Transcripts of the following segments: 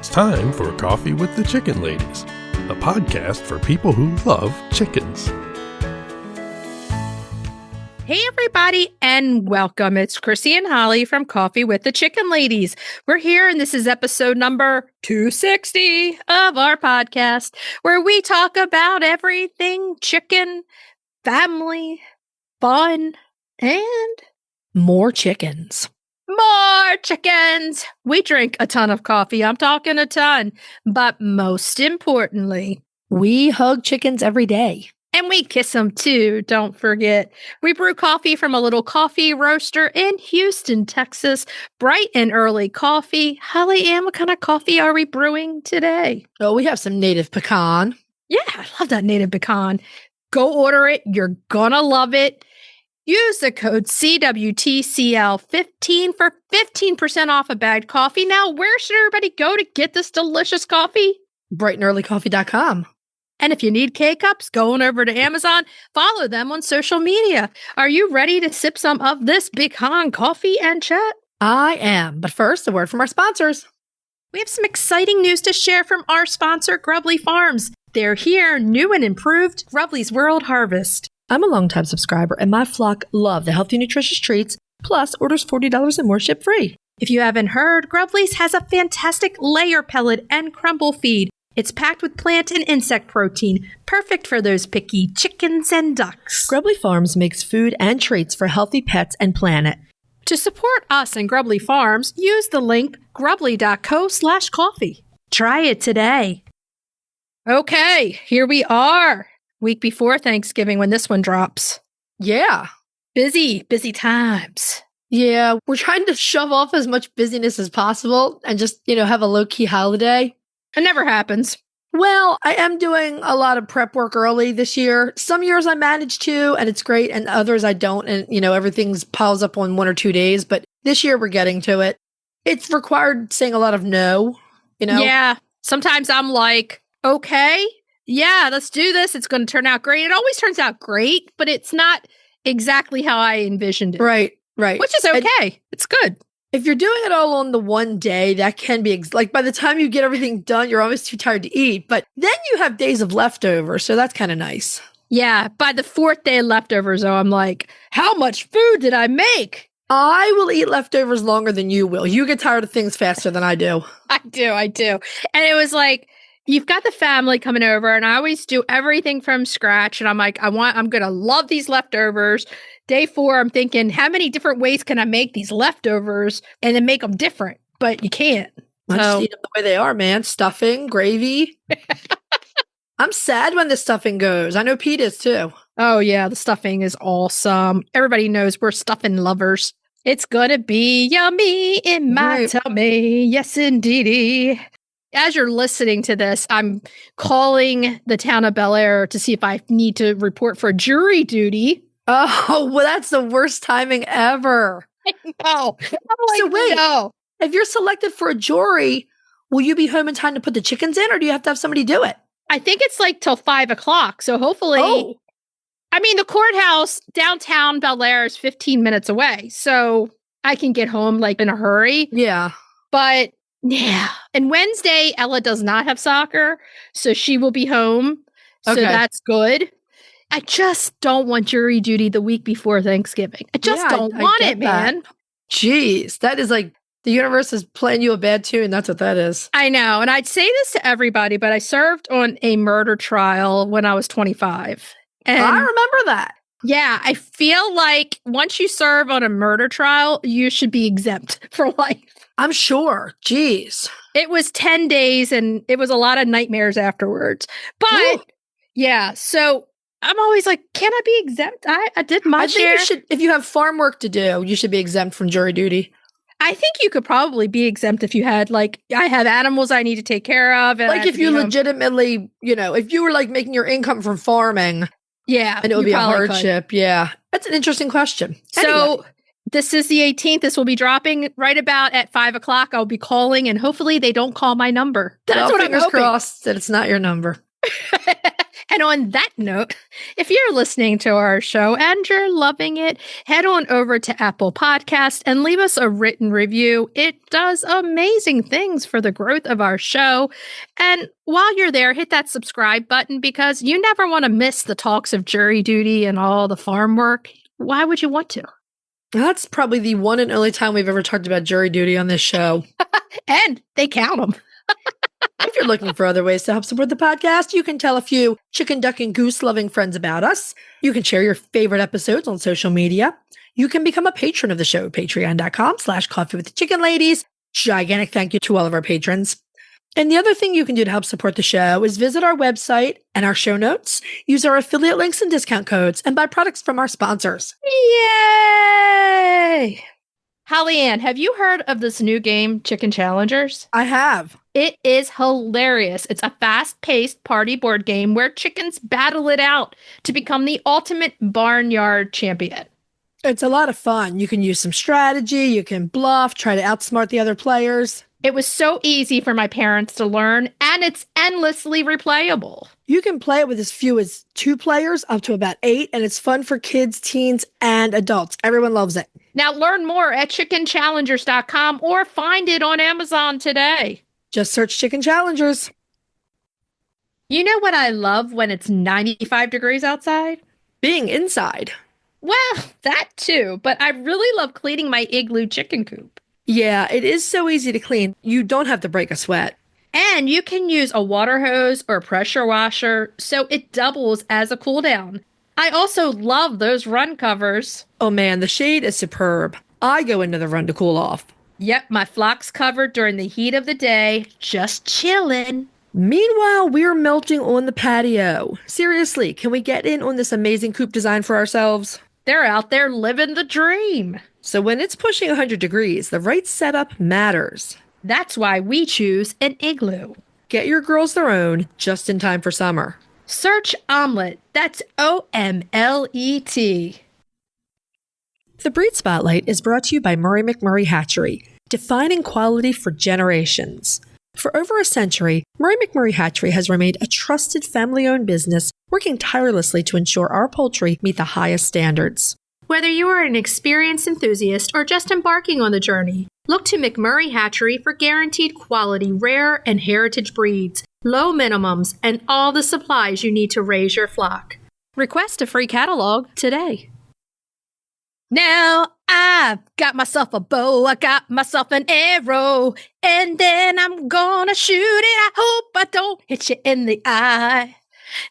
It's time for Coffee with the Chicken Ladies, a podcast for people who love chickens. Hey everybody, and welcome. It's Chrisie&Holly from Coffee with the Chicken Ladies. We're here, and this is episode number 260 of our podcast, where we talk about everything chicken, family, fun, and more chickens. More chickens! We drink a ton of coffee. I'm talking a ton. But most importantly, we hug chickens every day. And we kiss them too, don't forget. We brew coffee from a little coffee roaster in Houston, Texas. Bright and early coffee. Holly Ann, what kind of coffee are we brewing today? Oh, we have some native pecan. Yeah, I love that native pecan. Go order it. You're gonna love it. Use the code CWTCL15 for 15% off a bagged coffee. Now, where should everybody go to get this delicious coffee? brightandearlycoffee.com. And if you need K-Cups, go on over to Amazon. Follow them on social media. Are you ready to sip some of this pecan coffee and chat? I am. But first, a word from our sponsors. We have some exciting news to share from our sponsor, Grubbly Farms. They're here, new and improved, Grubbly's World Harvest. I'm a longtime subscriber, and my flock love the healthy, nutritious treats, plus orders $40 and more ship free. If you haven't heard, Grubbly's has a fantastic layer pellet and crumble feed. It's packed with plant and insect protein, perfect for those picky chickens and ducks. Grubbly Farms makes food and treats for healthy pets and planet. To support us and Grubbly Farms, use the link grubbly.co/coffee. Try it today. Okay, here we are. Week before Thanksgiving when this one drops. Yeah. Busy times. Yeah, we're trying to shove off as much busyness as possible and just, have a low-key holiday. It never happens. Well, I am doing a lot of prep work early this year. Some years I manage to, and it's great, and others I don't, and, everything's piles up on 1 or 2 days, but this year we're getting to it. It's required saying a lot of no, Yeah, sometimes I'm like, okay, yeah, let's do this. It's going to turn out great. It always turns out great, but it's not exactly how I envisioned it. Right. Which is okay. It's good. If you're doing it all on the one day, that can be by the time you get everything done, you're almost too tired to eat. But then you have days of leftovers, so that's kind of nice. Yeah, by the 4th day of leftovers, though, I'm like, how much food did I make? I will eat leftovers longer than you will. You get tired of things faster than I do. I do. And it was like, you've got the family coming over, and I always do everything from scratch. And I'm like, I'm going to love these leftovers. Day 4, I'm thinking, how many different ways can I make these leftovers and then make them different? But you can't. I just eat them the way they are, man. Stuffing, gravy. I'm sad when the stuffing goes. I know Pete is too. Oh, yeah. The stuffing is awesome. Everybody knows we're stuffing lovers. It's going to be yummy in my tummy. Yes, indeedy. As you're listening to this, I'm calling the town of Bel Air to see if I need to report for jury duty. Oh, well, that's the worst timing ever. I know. So wait, if you're selected for a jury, will you be home in time to put the chickens in, or do you have to have somebody do it? I think it's till 5 o'clock. So hopefully, the courthouse downtown Bel Air is 15 minutes away. So I can get home in a hurry. Yeah. But yeah. And Wednesday, Ella does not have soccer. So she will be home. So that's good. I just don't want jury duty the week before Thanksgiving. I just don't want it, man. Jeez, that is the universe is playing you a bad tune. That's what that is. I know. And I'd say this to everybody, but I served on a murder trial when I was 25. And I remember that. Yeah, I feel like once you serve on a murder trial, you should be exempt for life. I'm sure. Jeez. It was 10 days and it was a lot of nightmares afterwards. But yeah, so I'm always like, can I be exempt? I did my share. I think you should, if you have farm work to do, you should be exempt from jury duty. I think you could probably be exempt if you had I have animals I need to take care of. And if you legitimately, if you were making your income from farming. Yeah. And it would be a hardship. Could. Yeah. That's an interesting question. So this is the 18th. This will be dropping right about at 5 o'clock. I'll be calling and hopefully they don't call my number. That's what I'm crossed that it's not your number. And on that note, if you're listening to our show and you're loving it, head on over to Apple Podcast and leave us a written review. It does amazing things for the growth of our show. And while you're there, hit that subscribe button because you never want to miss the talks of jury duty and all the farm work. Why would you want to? That's probably the one and only time we've ever talked about jury duty on this show. And they count them. If you're looking for other ways to help support the podcast, you can tell a few chicken, duck, and goose loving friends about us. You can share your favorite episodes on social media. You can become a patron of the show, patreon.com/coffeewiththechickenladies. Gigantic thank you to all of our patrons. And the other thing you can do to help support the show is visit our website and our show notes, use our affiliate links and discount codes, and buy products from our sponsors. Yay! Holly Ann, have you heard of this new game, Chicken Challengers? I have. It is hilarious. It's a fast-paced party board game where chickens battle it out to become the ultimate barnyard champion. It's a lot of fun. You can use some strategy, you can bluff, try to outsmart the other players. It was so easy for my parents to learn, and it's endlessly replayable. You can play it with as few as 2 players up to about 8, and it's fun for kids, teens, and adults. Everyone loves it. Now learn more at chickenchallengers.com or find it on Amazon today. Just search Chicken Challengers. You know what I love when it's 95 degrees outside? Being inside. Well, that too, but I really love cleaning my igloo chicken coop. Yeah, it is so easy to clean. You don't have to break a sweat. And you can use a water hose or pressure washer, so it doubles as a cool down. I also love those run covers. Oh man, the shade is superb. I go into the run to cool off. Yep, my flock's covered during the heat of the day, just chilling. Meanwhile, we're melting on the patio. Seriously, can we get in on this amazing coop design for ourselves? They're out there living the dream. So when it's pushing 100 degrees, the right setup matters. That's why we choose an igloo. Get your girls their own just in time for summer. Search Omelette. That's OMLET. The Breed Spotlight is brought to you by Murray McMurray Hatchery, defining quality for generations. For over a century, Murray McMurray Hatchery has remained a trusted family-owned business working tirelessly to ensure our poultry meet the highest standards. Whether you are an experienced enthusiast or just embarking on the journey, look to McMurray Hatchery for guaranteed quality, rare, and heritage breeds, low minimums, and all the supplies you need to raise your flock. Request a free catalog today. Now I've got myself a bow, I got myself an arrow, and then I'm gonna shoot it. I hope I don't hit you in the eye.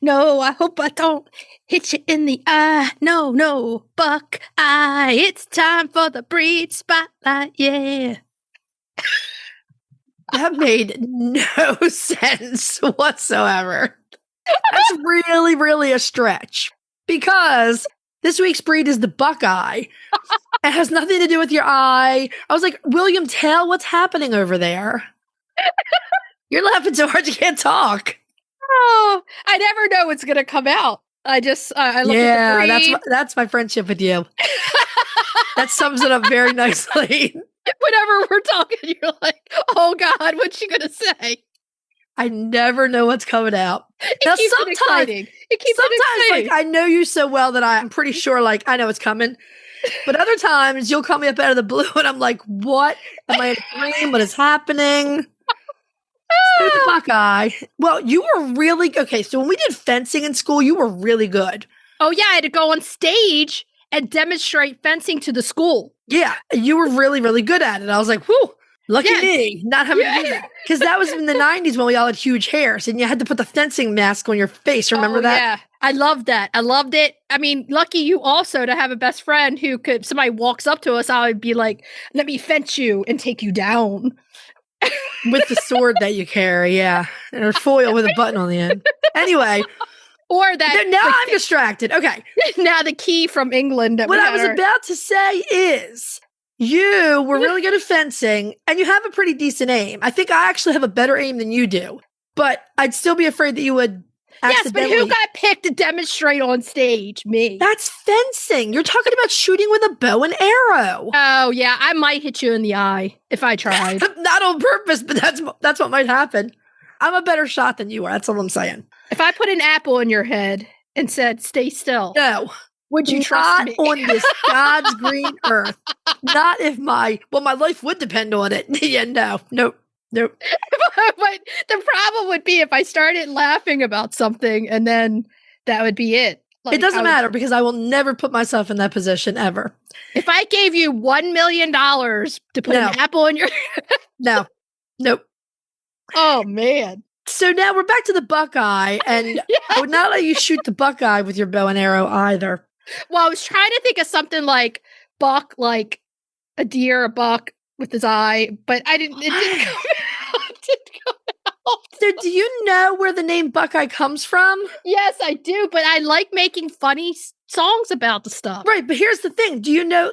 No, I hope I don't hit you in the eye. No, Buckeye. It's time for the Breed Spotlight, yeah. That made no sense whatsoever. That's really, really a stretch. Because this week's breed is the Buckeye. It has nothing to do with your eye. I was like, William Tell, what's happening over there? You're laughing so hard you can't talk. Oh, I never know what's going to come out. I look at the breed. That's my friendship with you. That sums it up very nicely. Whenever we're talking, you're like, oh God, what's she going to say? I never know what's coming out. It keeps it exciting. Sometimes, like, I know you so well that I'm pretty sure, like, I know it's coming. But other times, you'll call me up out of the blue, and I'm like, what? Am I in a dream? What is happening? So the Buckeye. Well, you were really... Okay, so when we did fencing in school, you were really good. Oh, yeah, I had to go on stage and demonstrate fencing to the school. Yeah, you were really, really good at it. I was like, whew. Lucky me, not having to do that. Because that was in the 90s when we all had huge hairs and you had to put the fencing mask on your face. Remember that? Yeah, I loved that. I loved it. I mean, lucky you also to have a best friend who could, somebody walks up to us, I would be like, let me fence you and take you down. With the sword that you carry, yeah. And a foil with a button on the end. Anyway. Or that. Now I'm distracted. Okay. Now the key from England. What I was about to say is, you were really good at fencing, and you have a pretty decent aim. I think I actually have a better aim than you do, but I'd still be afraid that you would accidentally... Yes, but who got picked to demonstrate on stage? Me. That's fencing. You're talking about shooting with a bow and arrow. Oh, yeah. I might hit you in the eye if I tried. Not on purpose, but that's what might happen. I'm a better shot than you are. That's all I'm saying. If I put an apple in your head and said, stay still. No. Would you trust me? Not on this God's green earth. Not if my life would depend on it. Yeah, nope. But the problem would be if I started laughing about something and then that would be it. Like, it doesn't matter because I will never put myself in that position ever. If I gave you $1 million to put an apple in your No. Nope. Oh, man. So now we're back to the Buckeye, and I would not let you shoot the Buckeye with your bow and arrow either. Well, I was trying to think of something like buck, like a deer, a buck with his eye, but it didn't come out. So do you know where the name Buckeye comes from? Yes, I do, but I like making funny songs about the stuff. Right, but here's the thing. Do you know,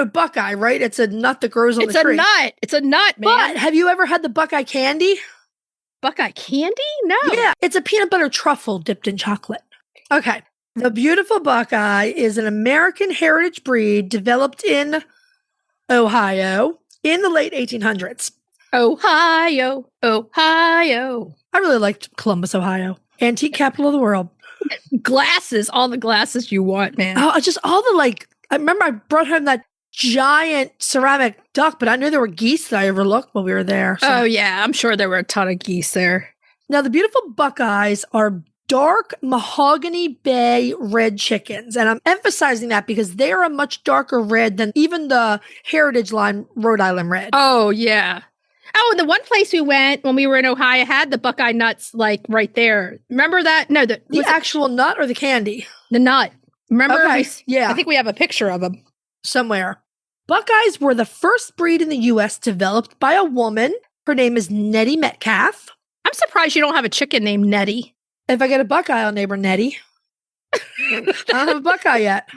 Buckeye, right? It's a nut that grows on the tree. It's a nut, man. But have you ever had the Buckeye candy? Buckeye candy? No. Yeah, it's a peanut butter truffle dipped in chocolate. Okay. The beautiful Buckeye is an American heritage breed developed in Ohio in the late 1800s. Ohio. I really liked Columbus, Ohio. Antique capital of the world. Glasses, all the glasses you want, man. Oh, just all the I remember I brought home that giant ceramic duck, but I knew there were geese that I overlooked while we were there. So. Oh, yeah. I'm sure there were a ton of geese there. Now, the beautiful Buckeyes are dark mahogany bay red chickens. And I'm emphasizing that because they are a much darker red than even the Heritage Line Rhode Island red. Oh, yeah. Oh, and the one place we went when we were in Ohio had the Buckeye nuts right there. Remember that? No, the actual nut or the candy? The nut. Remember? Okay, yeah. I think we have a picture of them. Somewhere. Buckeyes were the first breed in the U.S. developed by a woman. Her name is Nettie Metcalf. I'm surprised you don't have a chicken named Nettie. If I get a Buckeye, I'll name her Nettie. I don't have a Buckeye yet.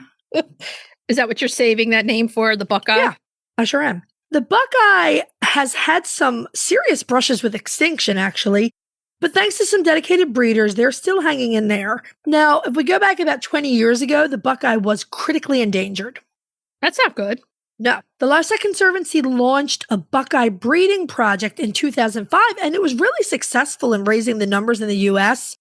Is that what you're saving that name for, the Buckeye? Yeah, I sure am. The Buckeye has had some serious brushes with extinction, actually. But thanks to some dedicated breeders, they're still hanging in there. Now, if we go back about 20 years ago, the Buckeye was critically endangered. That's not good. No. The Livestock Conservancy launched a Buckeye breeding project in 2005, and it was really successful in raising the numbers in the U.S.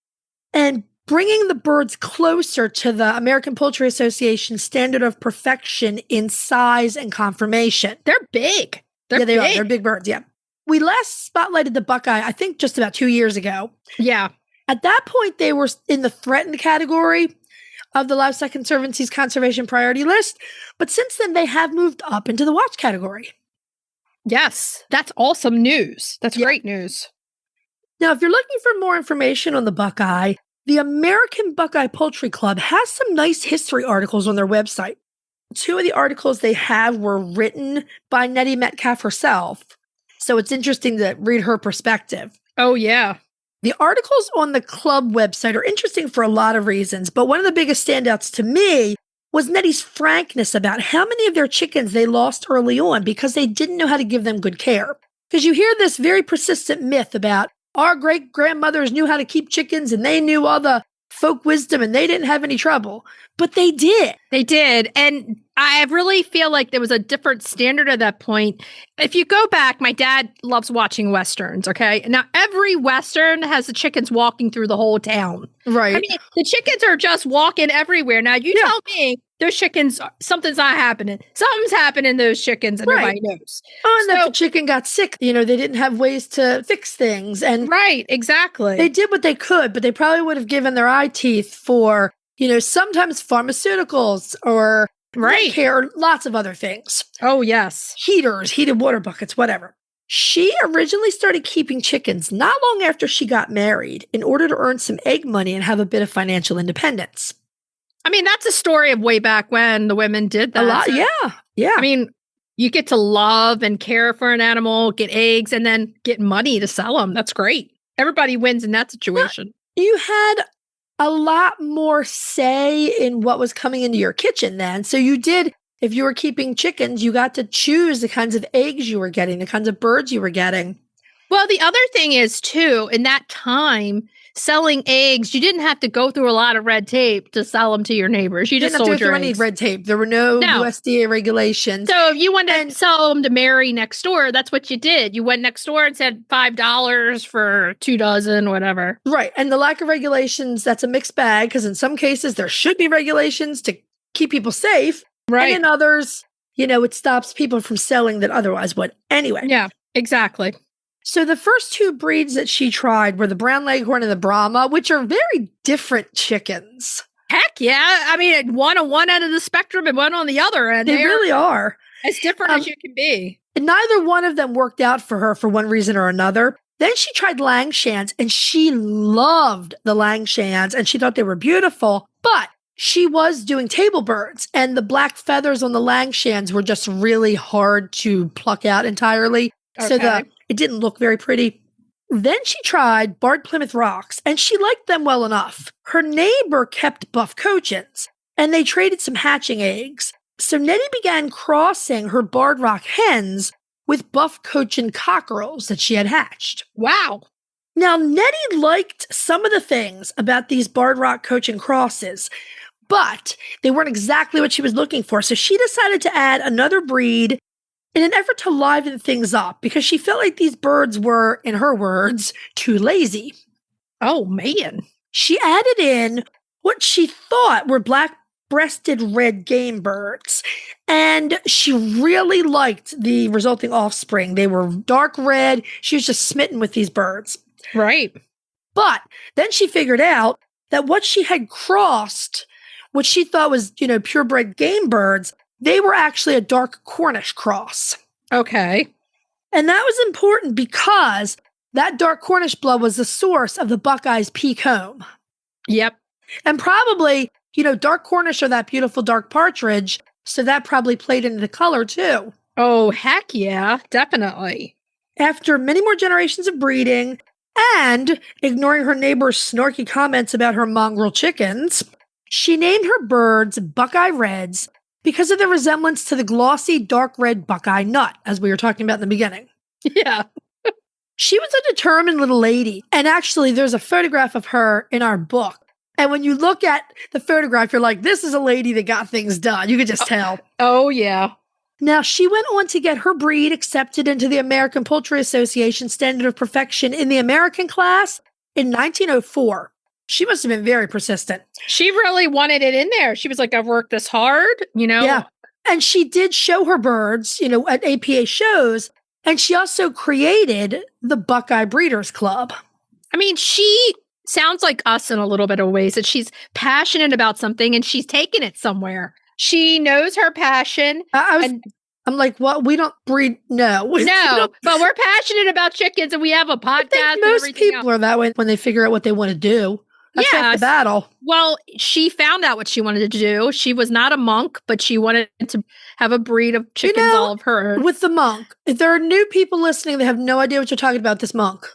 and bringing the birds closer to the American Poultry Association standard of perfection in size and conformation. They're big. They are. They're big birds, yeah. We last spotlighted the Buckeye, I think, just about 2 years ago. Yeah. At that point, they were in the threatened category of the Livestock Conservancy's conservation priority list. But since then, they have moved up into the watch category. Yes, that's awesome news. That's great news. Now, if you're looking for more information on the Buckeye, the American Buckeye Poultry Club has some nice history articles on their website. 2 of the articles they have were written by Nettie Metcalf herself. So it's interesting to read her perspective. Oh, yeah. The articles on the club website are interesting for a lot of reasons, but one of the biggest standouts to me was Nettie's frankness about how many of their chickens they lost early on because they didn't know how to give them good care. Because you hear this very persistent myth about our great-grandmothers knew how to keep chickens and they knew all the folk wisdom and they didn't have any trouble. But they did. They did. And I really feel like there was a different standard at that point. If you go back, my dad loves watching Westerns, okay? Now, every Western has the chickens walking through the whole town. Right. I mean, the chickens are just walking everywhere. Now, you tell me those chickens, something's not happening. Something's happening to those chickens and everybody knows. Oh, and the chicken got sick. They didn't have ways to fix things. And right, exactly. They did what they could, but they probably would have given their eye teeth for, sometimes pharmaceuticals or care, lots of other things. Oh, yes. Heaters, heated water buckets, whatever. She originally started keeping chickens not long after she got married in order to earn some egg money and have a bit of financial independence. I mean, that's a story of way back when the women did that. A lot, yeah. I mean, you get to love and care for an animal, get eggs, and then get money to sell them. That's great. Everybody wins in that situation. You had a lot more say in what was coming into your kitchen then. So you did, if you were keeping chickens, you got to choose the kinds of eggs you were getting, the kinds of birds you were getting. Well, the other thing is, too, in that time, selling eggs, you didn't have to go through a lot of red tape to sell them to your neighbors. You just didn't have to sold go your through any eggs. red tape. There were no No. USDA regulations. So if you wanted to sell them to Mary next door, that's what you did. You went next door and said $5 for 2 dozen, whatever. Right. And the lack of regulations, that's a mixed bag because in some cases there should be regulations to keep people safe. Right. And in others, it stops people from selling that otherwise would. Anyway. Yeah, exactly. So the first 2 breeds that she tried were the brown leghorn and the Brahma, which are very different chickens. Heck yeah. I mean, one on one end of the spectrum and one on the other end. They really are. As different as you can be. And neither one of them worked out for her for one reason or another. Then she tried Langshans, and she loved the Langshans, and she thought they were beautiful. But she was doing table birds, and the black feathers on the Langshans were just really hard to pluck out entirely. Okay. So it didn't look very pretty. Then she tried Barred Plymouth Rocks, and she liked them well enough. Her neighbor kept buff Cochins, and they traded some hatching eggs. So Nettie began crossing her Barred Rock hens with buff Cochin cockerels that she had hatched. Wow. Now, Nettie liked some of the things about these Barred Rock Cochin crosses, but they weren't exactly what she was looking for. So she decided to add another breed in an effort to liven things up because she felt like these birds were, in her words, too lazy. Oh, man. She added in what she thought were black-breasted red game birds, and she really liked the resulting offspring. They were dark red. She was just smitten with these birds. Right. But then she figured out that what she had crossed, what she thought was, purebred game birds, they were actually a dark Cornish cross. Okay. And that was important because that dark Cornish blood was the source of the Buckeye's peak home. Yep. And probably, dark Cornish are that beautiful dark partridge, so that probably played into the color too. Oh, heck yeah, definitely. After many more generations of breeding and ignoring her neighbor's snarky comments about her mongrel chickens, she named her birds Buckeye Reds because of the resemblance to the glossy dark red Buckeye nut, as we were talking about in the beginning. Yeah. She was a determined little lady. And actually, there's a photograph of her in our book. And when you look at the photograph, you're like, this is a lady that got things done. You could just tell. Oh, yeah. Now, she went on to get her breed accepted into the American Poultry Association Standard of Perfection in the American class in 1904. She must have been very persistent. She really wanted it in there. She was like, I've worked this hard, Yeah. And she did show her birds, at APA shows. And she also created the Buckeye Breeders Club. I mean, she sounds like us in a little bit of ways that she's passionate about something and she's taken it somewhere. She knows her passion. I'm like, what? We don't breed. No. No, but we're passionate about chickens and we have a podcast. Most people are that way when they figure out what they want to do. That's half the battle. Well, she found out what she wanted to do. She was not a monk, but she wanted to have a breed of chickens all of her own. With the monk, if there are new people listening that have no idea what you're talking about, this monk.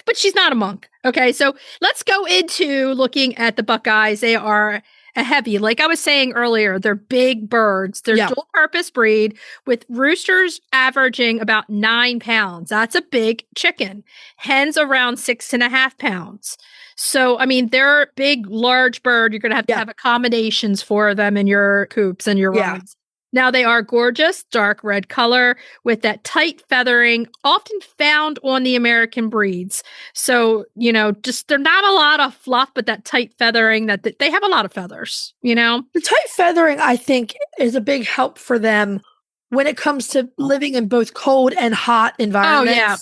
But she's not a monk. Okay, so let's go into looking at the Buckeyes. They are a heavy, like I was saying earlier, they're big birds. They're dual purpose breed with roosters averaging about 9 pounds. That's a big chicken. Hens around 6.5 pounds. So, I mean, they're a big, large bird. You're going to have accommodations for them in your coops and your runs. Now, they are gorgeous, dark red color with that tight feathering, often found on the American breeds. So, just they're not a lot of fluff, but that tight feathering, that they have a lot of feathers, The tight feathering, I think, is a big help for them when it comes to living in both cold and hot environments. Oh, yeah.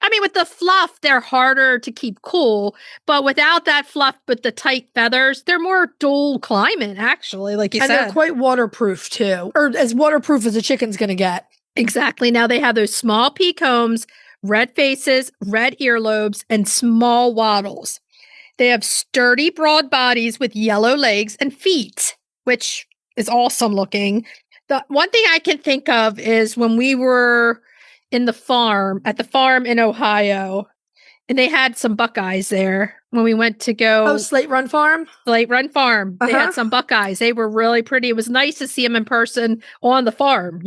I mean, with the fluff, they're harder to keep cool, but without that fluff, but the tight feathers, they're more dual climate, actually, like you said. And they're quite waterproof, too, or as waterproof as a chicken's going to get. Exactly. Now, they have those small peak homes, red faces, red earlobes, and small wattles. They have sturdy, broad bodies with yellow legs and feet, which is awesome looking. The one thing I can think of is when we were at the farm in Ohio, and they had some Buckeyes there when we went to go. Oh, Slate Run Farm? Slate Run Farm. They had some Buckeyes. They were really pretty. It was nice to see them in person on the farm,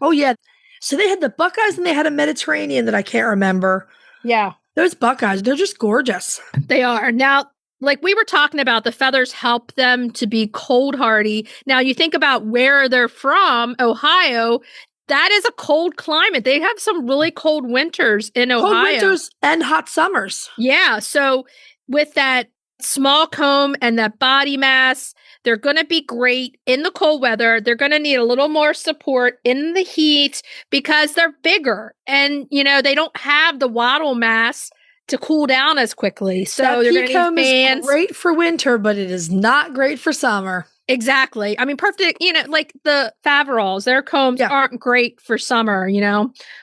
Oh, yeah. So they had the Buckeyes and they had a Mediterranean that I can't remember. Yeah. Those Buckeyes, they're just gorgeous. They are. Now, like we were talking about, the feathers help them to be cold hardy. Now, you think about where they're from, Ohio, that is a cold climate. They have some really cold winters in Ohio. Cold winters and hot summers. Yeah. So with that small comb and that body mass, they're going to be great in the cold weather. They're going to need a little more support in the heat because they're bigger and, they don't have the wattle mass to cool down as quickly. So they're going to need fans. Is great for winter, but it is not great for summer. Exactly. I mean, perfect, like the Faverolles, their combs aren't great for summer,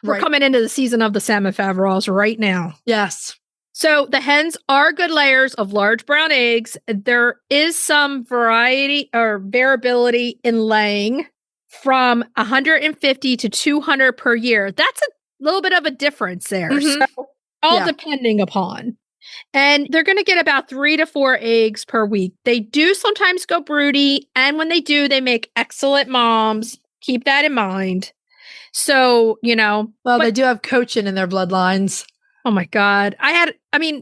We're coming into the season of the salmon Faverolles right now. Yes. So the hens are good layers of large brown eggs. There is some variety or variability in laying from 150 to 200 per year. That's a little bit of a difference there. Mm-hmm. So all depending upon. And they're going to get about 3 to 4 eggs per week. They do sometimes go broody. And when they do, they make excellent moms. Keep that in mind. So, Well, they do have cochin in their bloodlines. Oh my God.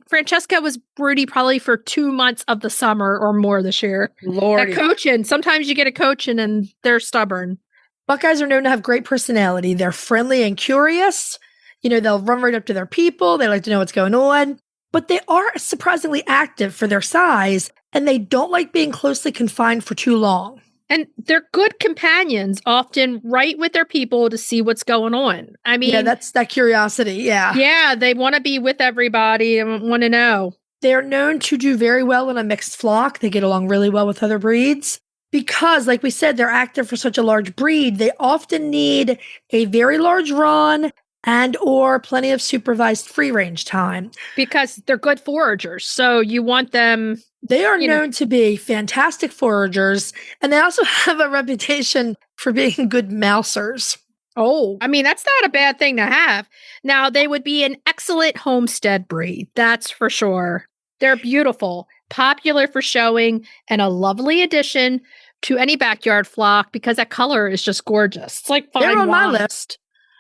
Francesca was broody probably for 2 months of the summer or more this year. Lord. That cochin, sometimes you get a cochin and they're stubborn. Buckeyes are known to have great personality. They're friendly and curious. They'll run right up to their people. They like to know what's going on. But they are surprisingly active for their size, and they don't like being closely confined for too long. And they're good companions, often right with their people to see what's going on. I mean, yeah, that's that curiosity. Yeah. Yeah, they want to be with everybody and want to know. They're known to do very well in a mixed flock. They get along really well with other breeds. Because, like we said, they're active for such a large breed, they often need a very large run and or plenty of supervised free-range time. Because they're good foragers, so you want them... They are known to be fantastic foragers, and they also have a reputation for being good mousers. Oh, that's not a bad thing to have. Now, they would be an excellent homestead breed, that's for sure. They're beautiful, popular for showing, and a lovely addition to any backyard flock because that color is just gorgeous. It's like fine They're on wine. my list.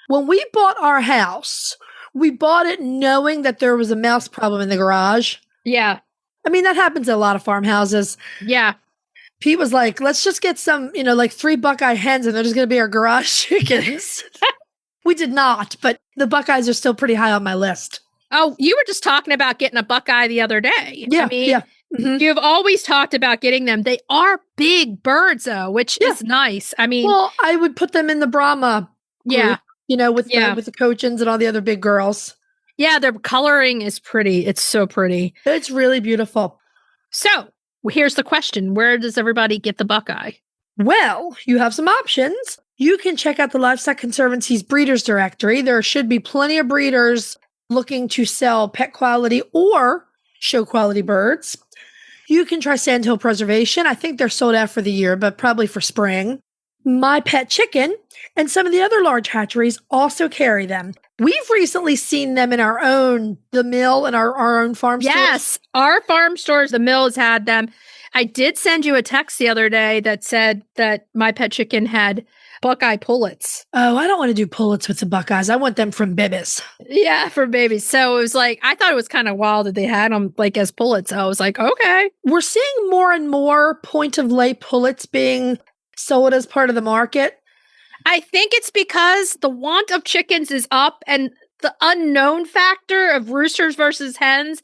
When we bought our house, we bought it knowing that there was a mouse problem in the garage. Yeah. That happens at a lot of farmhouses. Yeah. Pete was like, let's just get some, 3 Buckeye hens and they're just going to be our garage chickens. We did not, but the Buckeyes are still pretty high on my list. Oh, you were just talking about getting a Buckeye the other day. Yeah. Mm-hmm. You've always talked about getting them. They are big birds, though, which is nice. Well, I would put them in the Brahma group, with the Cochins and all the other big girls. Yeah, their coloring is pretty. It's so pretty. It's really beautiful. So here's the question. Where does everybody get the Buckeye? Well, you have some options. You can check out the Livestock Conservancy's breeders directory. There should be plenty of breeders looking to sell pet quality or show quality birds. You can try Sandhill Preservation. I think they're sold out for the year, but probably for spring. My Pet Chicken and some of the other large hatcheries also carry them. We've recently seen them in the mill and our own farm stores. Yes, our farm stores, the mill has had them. I did send you a text the other day that said that My Pet Chicken had Buckeye pullets. Oh, I don't want to do pullets with the Buckeyes. I want them from babies. Yeah, for babies. So it was like, I thought it was kind of wild that they had them like as pullets. I was like, okay. We're seeing more and more point of lay pullets being sold as part of the market. I think it's because the want of chickens is up and the unknown factor of roosters versus hens.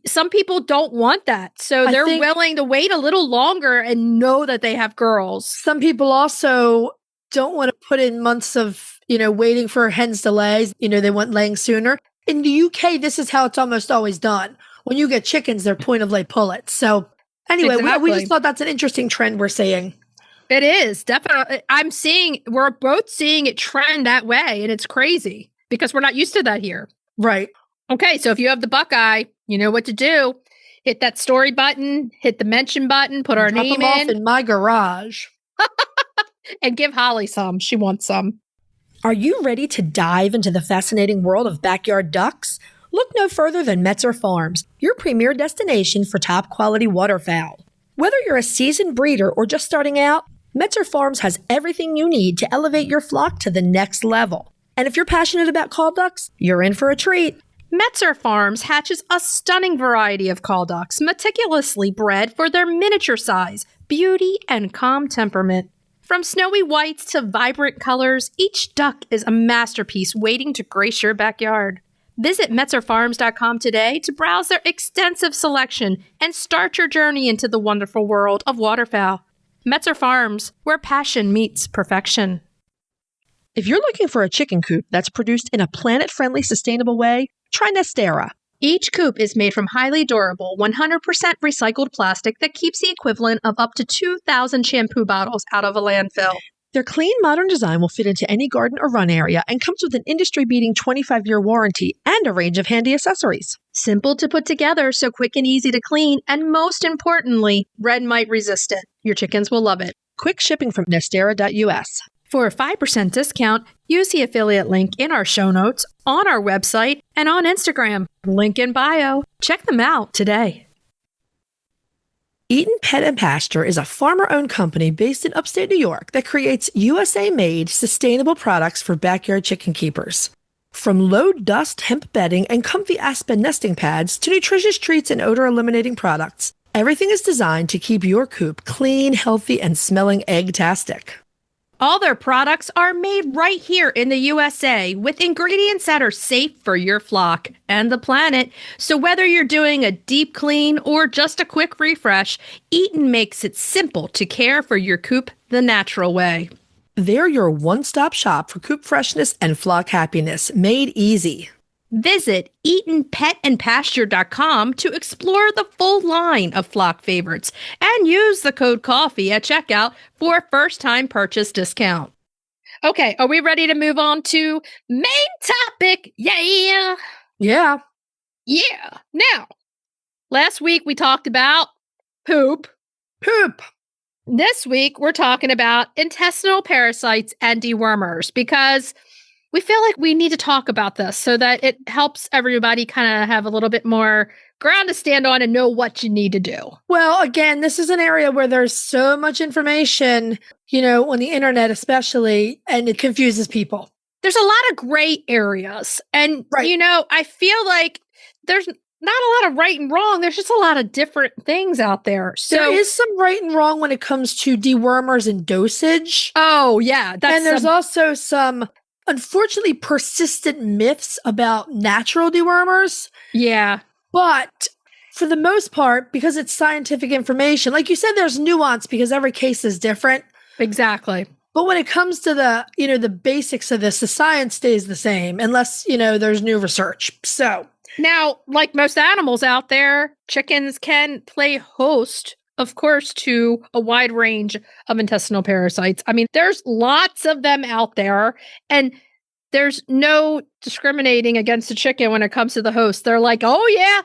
Some people don't want that. So they're willing to wait a little longer and know that they have girls. Some people also don't want to put in months of, waiting for hens to lay. They want laying sooner. In the UK, this is how it's almost always done. When you get chickens, they're point of lay pullets. So anyway, we just thought that's an interesting trend we're seeing. It is definitely. We're both seeing it trend that way, and it's crazy because we're not used to that here. Right. Okay. So if you have the Buckeye, you know what to do. Hit that story button, hit the mention button, put our name off in my garage. And give Holly some. She wants some. Are you ready to dive into the fascinating world of backyard ducks? Look no further than Metzer Farms, your premier destination for top quality waterfowl. Whether you're a seasoned breeder or just starting out, Metzer Farms has everything you need to elevate your flock to the next level. And if you're passionate about call ducks, you're in for a treat. Metzer Farms hatches a stunning variety of call ducks, meticulously bred for their miniature size, beauty, and calm temperament. From snowy whites to vibrant colors, each duck is a masterpiece waiting to grace your backyard. Visit MetzerFarms.com today to browse their extensive selection and start your journey into the wonderful world of waterfowl. Metzer Farms, where passion meets perfection. If you're looking for a chicken coop that's produced in a planet-friendly, sustainable way, try Nestera. Each coop is made from highly durable, 100% recycled plastic that keeps the equivalent of up to 2,000 shampoo bottles out of a landfill. Their clean, modern design will fit into any garden or run area and comes with an industry-beating 25-year warranty and a range of handy accessories. Simple to put together, so quick and easy to clean, and most importantly, red mite resistant. Your chickens will love it. Quick shipping from Nestera US. For a 5% discount, use the affiliate link in our show notes, on our website, and on Instagram. Link in bio. Check them out today. Eaton Pet and Pasture is a farmer-owned company based in upstate New York that creates USA-made sustainable products for backyard chicken keepers. From low-dust hemp bedding and comfy aspen nesting pads to nutritious treats and odor-eliminating products, everything is designed to keep your coop clean, healthy, and smelling egg-tastic. All their products are made right here in the USA with ingredients that are safe for your flock and the planet. So whether you're doing a deep clean or just a quick refresh, Eaton makes it simple to care for your coop the natural way. They're your one-stop shop for coop freshness and flock happiness, made easy. Visit EatonPetAndPasture.com to explore the full line of flock favorites and use the code COFFEE at checkout for a first-time purchase discount. Okay, are we ready to move on to main topic? Yeah. Yeah. Yeah. Now, last week we talked about poop. This week we're talking about intestinal parasites and dewormers because we feel like we need to talk about this so that it helps everybody kind of have a little bit more ground to stand on and know what you need to do. Well, again, this is an area where there's so much information, on the internet especially, and it confuses people. There's a lot of gray areas. And, right. I feel like there's not a lot of right and wrong. There's just a lot of different things out there. So there is some right and wrong when it comes to dewormers and dosage. Oh, yeah. And there's also some unfortunately persistent myths about natural dewormers. Yeah. But for the most part, because it's scientific information, like you said, there's nuance because every case is different. Exactly. But when it comes to the basics of this, the science stays the same unless, there's new research. So now, like most animals out there, chickens can play host, of course, to a wide range of intestinal parasites. I mean, there's lots of them out there, and there's no discriminating against a chicken when it comes to the host. They're like, oh yeah,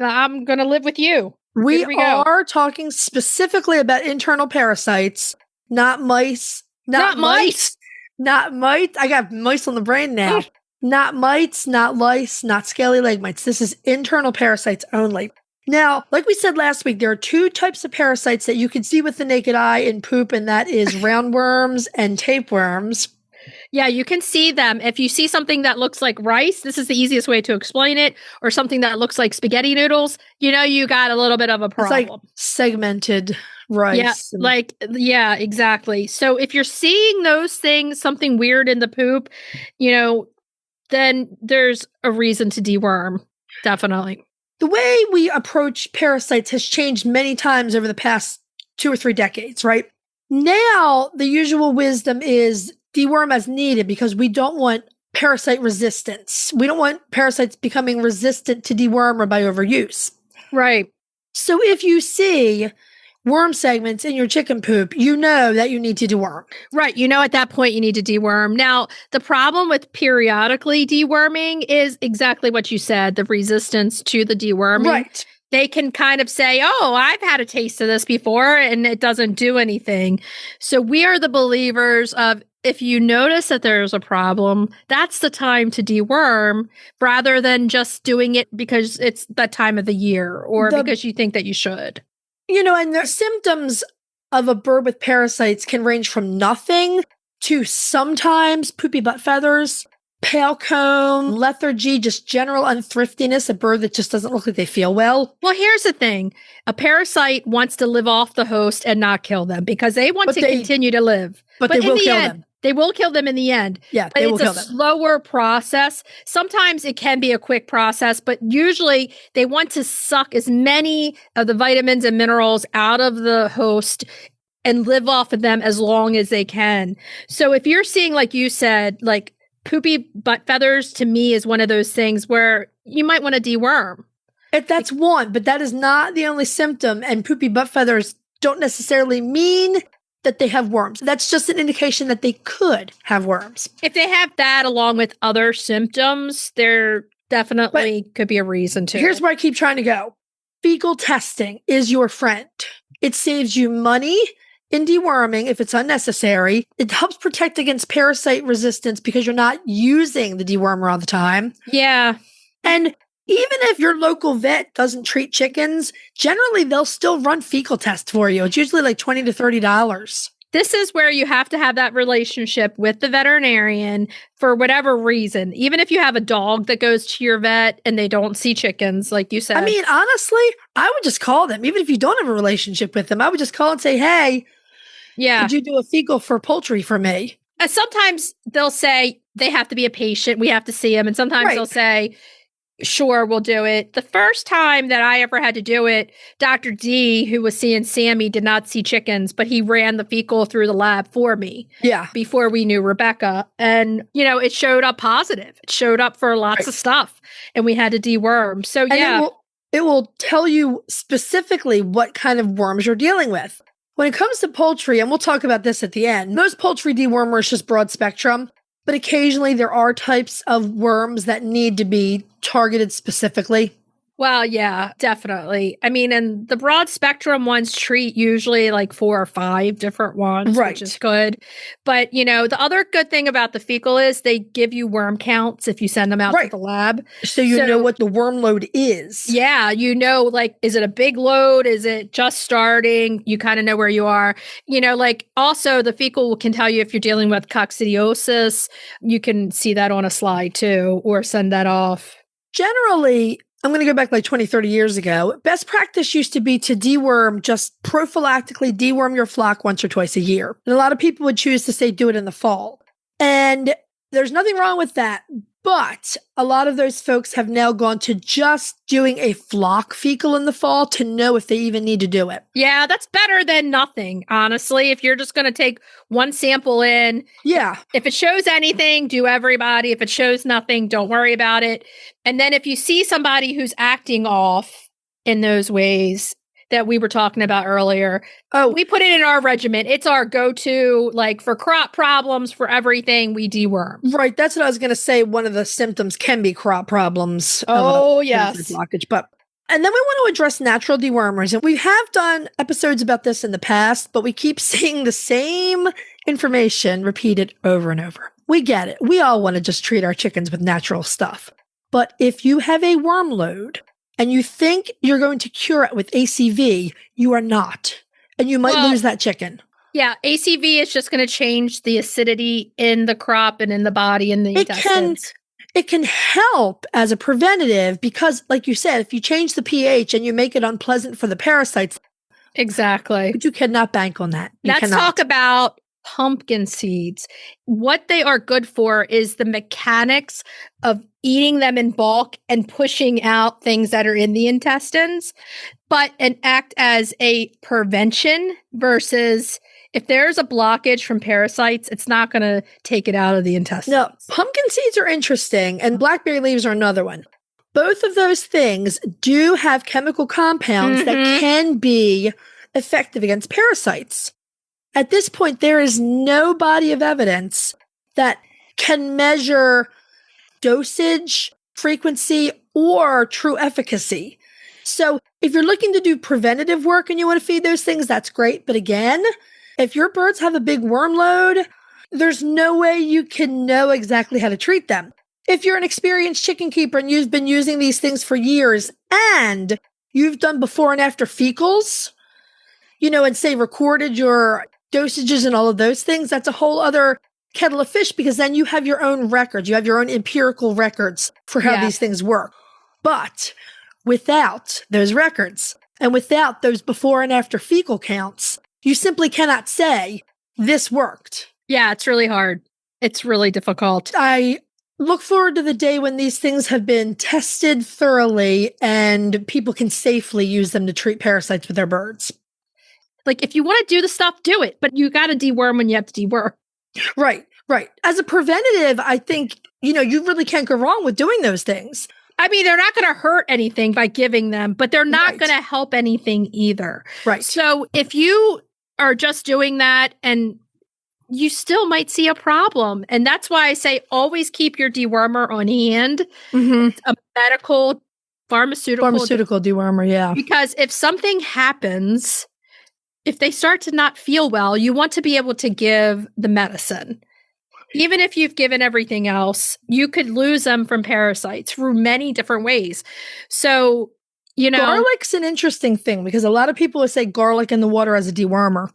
I'm going to live with you. We are talking specifically about internal parasites, not mice. Not mice. Not mites. I got mice on the brain now. Not mites, not lice, not scaly leg mites. This is internal parasites only. Now, like we said last week, there are two types of parasites that you can see with the naked eye in poop, and that is roundworms and tapeworms. Yeah, you can see them. If you see something that looks like rice, this is the easiest way to explain it, or something that looks like spaghetti noodles, you got a little bit of a problem. It's like segmented rice. Yeah, exactly. So if you're seeing those things, something weird in the poop, then there's a reason to deworm. Definitely. The way we approach parasites has changed many times over the past 2 or 3 decades, right? Now, the usual wisdom is deworm as needed because we don't want parasite resistance. We don't want parasites becoming resistant to dewormer by overuse. Right. So if you see worm segments in your chicken poop, you know that you need to deworm. Right. At that point you need to deworm. Now, the problem with periodically deworming is exactly what you said, the resistance to the deworming. Right. They can kind of say, oh, I've had a taste of this before and it doesn't do anything. So we are the believers of if you notice that there's a problem, that's the time to deworm rather than just doing it because it's that time of the year or because you think that you should. And the symptoms of a bird with parasites can range from nothing to sometimes poopy butt feathers pale comb, lethargy, just general unthriftiness, a bird that just doesn't look like they feel well. Well, here's the thing. A parasite wants to live off the host and not kill them because they want to continue to live. But they will kill them. They will kill them in the end. Yeah, but they will kill them. It's a slower process. Sometimes it can be a quick process, but usually they want to suck as many of the vitamins and minerals out of the host and live off of them as long as they can. So if you're seeing, like you said, like poopy butt feathers, to me is one of those things where you might want to deworm. That's one, but that is not the only symptom. And poopy butt feathers don't necessarily mean that they have worms. That's just an indication that they could have worms. If they have that along with other symptoms, there definitely could be a reason to. Here's where I keep trying to go. Fecal testing is your friend. It saves you money in deworming if it's unnecessary. It helps protect against parasite resistance because you're not using the dewormer all the time. Yeah. And even if your local vet doesn't treat chickens, generally they'll still run fecal tests for you. It's usually like $20 to $30. This is where you have to have that relationship with the veterinarian for whatever reason. Even if you have a dog that goes to your vet and they don't see chickens, like you said. I mean, honestly, I would just call them. Even if you don't have a relationship with them, I would just call and say, hey, could you do a fecal for poultry for me? Sometimes they'll say they have to be a patient. We have to see them. And sometimes they'll say, sure, we'll do it. The first time that I ever had to do it, Dr. D, who was seeing Sammy, did not see chickens, but he ran the fecal through the lab for me. Yeah. Before we knew Rebecca. And, it showed up positive. It showed up for lots of stuff. And we had to deworm. So, It will tell you specifically what kind of worms you're dealing with. When it comes to poultry, and we'll talk about this at the end, most poultry dewormer is just broad spectrum. But occasionally there are types of worms that need to be targeted specifically. Well, yeah, definitely. I mean, and the broad spectrum ones treat usually like 4 or 5 different ones, which is good. But, the other good thing about the fecal is they give you worm counts if you send them out to the lab. So you know what the worm load is. Yeah, like, is it a big load? Is it just starting? You kind of know where you are. Also the fecal can tell you if you're dealing with coccidiosis. You can see that on a slide too, or send that off. Generally, I'm going to go back like 20, 30 years ago. Best practice used to be to deworm, just prophylactically deworm your flock once or twice a year. And a lot of people would choose to say do it in the fall. And there's nothing wrong with that. But a lot of those folks have now gone to just doing a flock fecal in the fall to know if they even need to do it. Yeah, that's better than nothing, honestly. If you're just going to take one sample in. Yeah. If it shows anything, do everybody. If it shows nothing, don't worry about it. And then if you see somebody who's acting off in those ways that we were talking about earlier, we put it in our regimen. It's our go-to, like for crop problems, for everything, we deworm. Right. That's what I was going to say. One of the symptoms can be crop problems. Yes. Blockage. And then we want to address natural dewormers. And we have done episodes about this in the past, but we keep seeing the same information repeated over and over. We get it. We all want to just treat our chickens with natural stuff. But if you have a worm load and you think you're going to cure it with ACV, you are not. And you might lose that chicken. Yeah, ACV is just going to change the acidity in the crop and in the body and the intestines. It can help as a preventative because, like you said, if you change the pH and you make it unpleasant for the parasites. Exactly. But you cannot bank on that. Let's talk about pumpkin seeds. What they are good for is the mechanics of eating them in bulk and pushing out things that are in the intestines, but and act as a prevention versus if there's a blockage from parasites, it's not going to take it out of the intestines. No, pumpkin seeds are interesting, and blackberry leaves are another one. Both of those things do have chemical compounds that can be effective against parasites. At this point, there is no body of evidence that can measure dosage, frequency, or true efficacy. So if you're looking to do preventative work and you want to feed those things, that's great. But again, if your birds have a big worm load, there's no way you can know exactly how to treat them. If you're an experienced chicken keeper and you've been using these things for years and you've done before and after fecals, and say recorded your dosages and all of those things, that's a whole other kettle of fish because then you have your own records. You have your own empirical records for how these things work. But without those records and without those before and after fecal counts, you simply cannot say this worked. Yeah, it's really hard. It's really difficult. I look forward to the day when these things have been tested thoroughly and people can safely use them to treat parasites with their birds. Like, if you want to do the stuff, do it, but you got to deworm when you have to deworm. Right. As a preventative, I think, you really can't go wrong with doing those things. I mean, they're not going to hurt anything by giving them, but they're not going to help anything either. Right. So if you are just doing that, and you still might see a problem. And that's why I say always keep your dewormer on hand. Mm-hmm. A medical, pharmaceutical dewormer, yeah. Because if something happens, if they start to not feel well, you want to be able to give the medicine. Even if you've given everything else, you could lose them from parasites through many different ways. So, garlic's an interesting thing because a lot of people would say garlic in the water as a dewormer.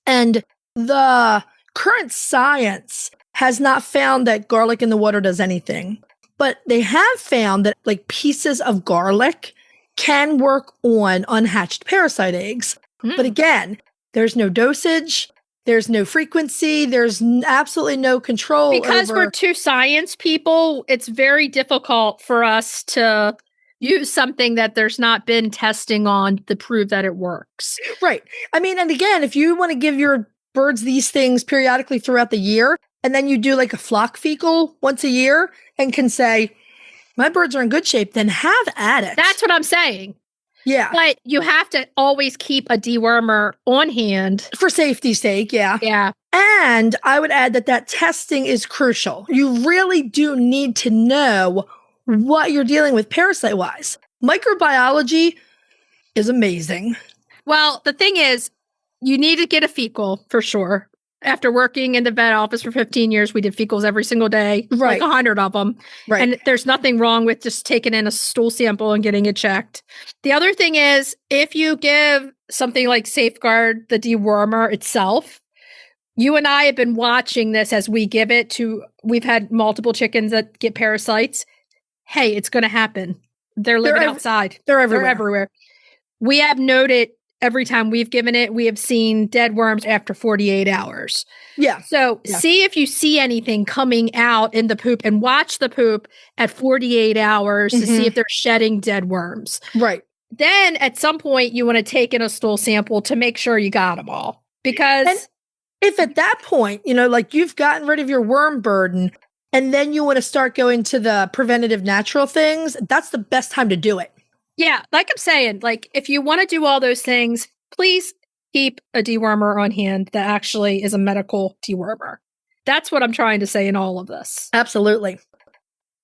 And the current science has not found that garlic in the water does anything. But they have found that pieces of garlic can work on unhatched parasite eggs. But again, there's no dosage. There's no frequency. There's absolutely no control. Because we're two science people, it's very difficult for us to use something that there's not been testing on to prove that it works. Right. I mean, and again, if you want to give your birds these things periodically throughout the year, and then you do a flock fecal once a year and can say, my birds are in good shape, then have at it. That's what I'm saying. Yeah. But you have to always keep a dewormer on hand. For safety's sake, yeah. Yeah. And I would add that testing is crucial. You really do need to know what you're dealing with parasite-wise. Microbiology is amazing. Well, the thing is, you need to get a fecal for sure. After working in the vet office for 15 years, we did fecals every single day, right. 100 of them. Right. And there's nothing wrong with just taking in a stool sample and getting it checked. The other thing is, if you give something like Safeguard, the dewormer itself, you and I have been watching this as we give it to, we've had multiple chickens that get parasites. Hey, it's going to happen. They're living outside. They're everywhere. They're everywhere. We have noted every time we've given it, we have seen dead worms after 48 hours. Yeah. So see if you see anything coming out in the poop and watch the poop at 48 hours to see if they're shedding dead worms. Right. Then at some point you want to take in a stool sample to make sure you got them all. Because if at that point, you've gotten rid of your worm burden and then you want to start going to the preventative natural things, that's the best time to do it. Yeah, like I'm saying, if you want to do all those things, please keep a dewormer on hand that actually is a medical dewormer. That's what I'm trying to say in all of this. Absolutely.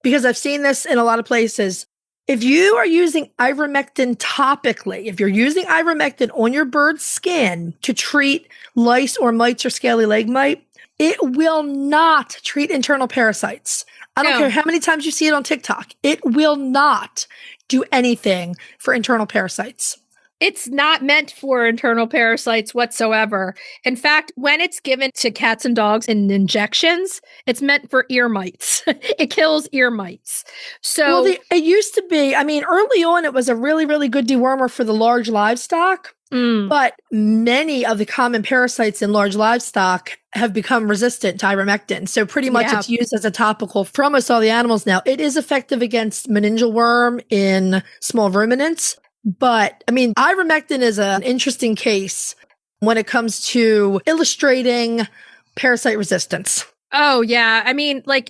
Because I've seen this in a lot of places. If you are using ivermectin topically, if you're using ivermectin on your bird's skin to treat lice or mites or scaly leg mite, it will not treat internal parasites. I don't care how many times you see it on TikTok. It will not do anything for internal parasites. It's not meant for internal parasites whatsoever. In fact, when it's given to cats and dogs in injections, it's meant for ear mites. It kills ear mites. So it used to be, early on, it was a really, really good dewormer for the large livestock. But many of the common parasites in large livestock have become resistant to ivermectin. So pretty much it's used as a topical for almost all the animals now. It is effective against meningeal worm in small ruminants. But ivermectin is an interesting case when it comes to illustrating parasite resistance. Oh, yeah.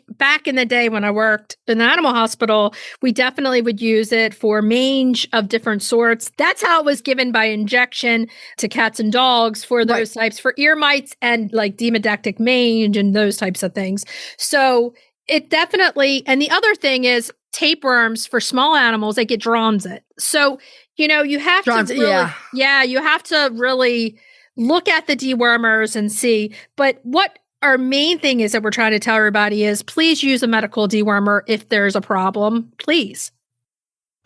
Back in the day when I worked in the animal hospital, we definitely would use it for mange of different sorts. That's how it was given by injection to cats and dogs for those types, for ear mites and demodectic mange and those types of things. So it definitely, and the other thing is tapeworms for small animals, they get dronset. So, you have to really, you have to really look at the dewormers and see. But what our main thing is that we're trying to tell everybody is please use a medical dewormer if there's a problem. Please.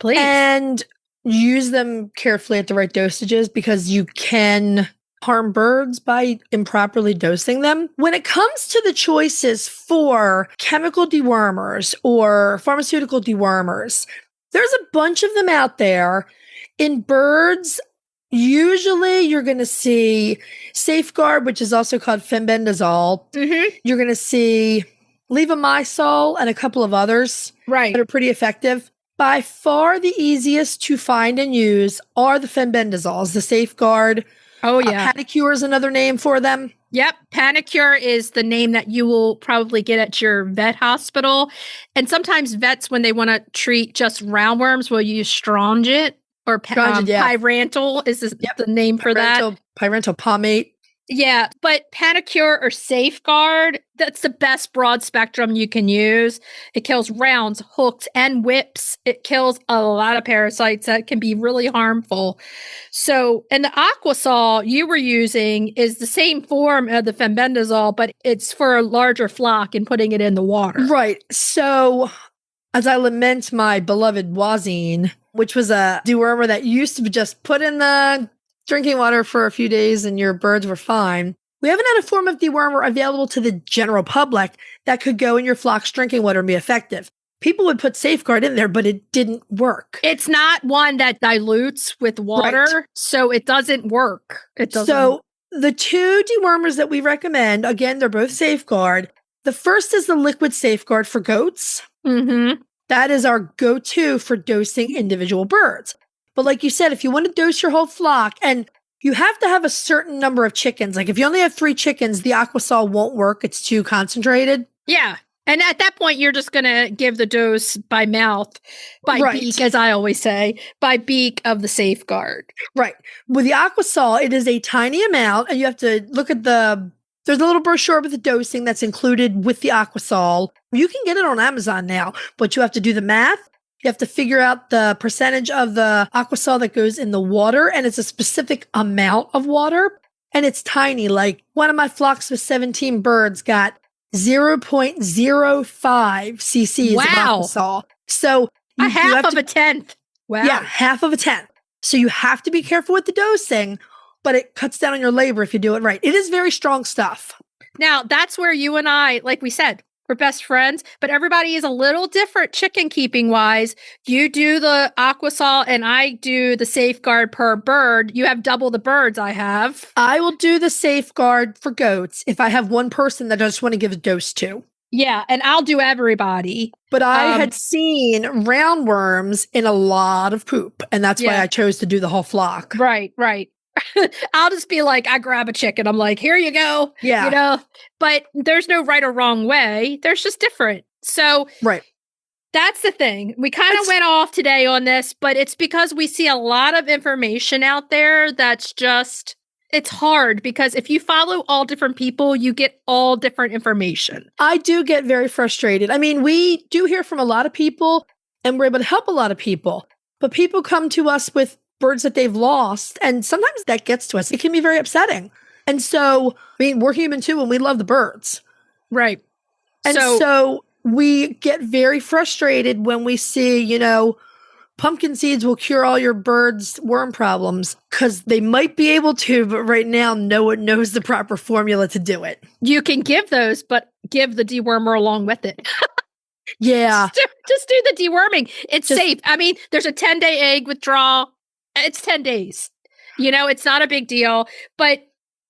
And use them carefully at the right dosages because you can harm birds by improperly dosing them. When it comes to the choices for chemical dewormers or pharmaceutical dewormers, there's a bunch of them out there. In birds, usually you're going to see Safeguard, which is also called fenbendazole. Mm-hmm. You're going to see levamisole and a couple of others that are pretty effective. By far the easiest to find and use are the fenbendazoles, the Safeguard. Oh, yeah. Panicure is another name for them. Yep. Panicure is the name that you will probably get at your vet hospital. And sometimes vets, when they want to treat just roundworms, will use Strongit or Pyrantel is the name for that. Pyrantel pomate. Yeah, but Panicure or Safeguard, that's the best broad spectrum you can use. It kills rounds, hooks, and whips. It kills a lot of parasites that can be really harmful. So, and the Aquasol you were using is the same form of the fenbendazole, but it's for a larger flock and putting it in the water. Right. So, as I lament my beloved Wazine, which was a dewormer that used to be just put in the drinking water for a few days and your birds were fine. We haven't had a form of dewormer available to the general public that could go in your flock's drinking water and be effective. People would put Safeguard in there, but it didn't work. It's not one that dilutes with water, so it doesn't work. So the two dewormers that we recommend, again, they're both Safeguard. The first is the liquid Safeguard for goats. Mm-hmm. That is our go-to for dosing individual birds. But like you said, if you want to dose your whole flock, and you have to have a certain number of chickens, like if you only have 3 chickens, the Aquasol won't work. It's too concentrated. Yeah. And at that point, you're just going to give the dose by mouth, by beak, as I always say, by beak of the Safeguard. Right. With the Aquasol, it is a tiny amount, and you have to look at there's a little brochure with the dosing that's included with the Aquasol. You can get it on Amazon now, but you have to do the math. You have to figure out the percentage of the Aquasol that goes in the water, and it's a specific amount of water, and it's tiny. Like one of my flocks with 17 birds got 0.05 cc's of Aquasol. So a half of a tenth. Wow. Yeah, half of a tenth. So you have to be careful with the dosing, but it cuts down on your labor if you do it right. It is very strong stuff. Now, that's where you and I, like we said, we're best friends, but everybody is a little different chicken keeping wise. You do the Aquasol and I do the Safeguard per bird. You have double the birds I have. I will do the Safeguard for goats if I have one person that I just want to give a dose to. Yeah, and I'll do everybody. But I had seen roundworms in a lot of poop, and that's why I chose to do the whole flock. Right. I'll just be like, I grab a chicken. I'm like, here you go. Yeah. You know, but there's no right or wrong way. There's just different. So that's the thing. We kind of went off today on this, but it's because we see a lot of information out there that's just, it's hard because if you follow all different people, you get all different information. I do get very frustrated. I mean, we do hear from a lot of people and we're able to help a lot of people, but people come to us with birds that they've lost. And sometimes that gets to us. It can be very upsetting. And so, I mean, we're human too, and we love the birds. Right. And so we get very frustrated when we see, you know, pumpkin seeds will cure all your birds' worm problems because they might be able to, but right now, no one knows the proper formula to do it. You can give those, but give the dewormer along with it. Yeah. Just do the deworming. It's safe. I mean, there's a 10-day egg withdrawal. It's 10 days. You know, it's not a big deal. But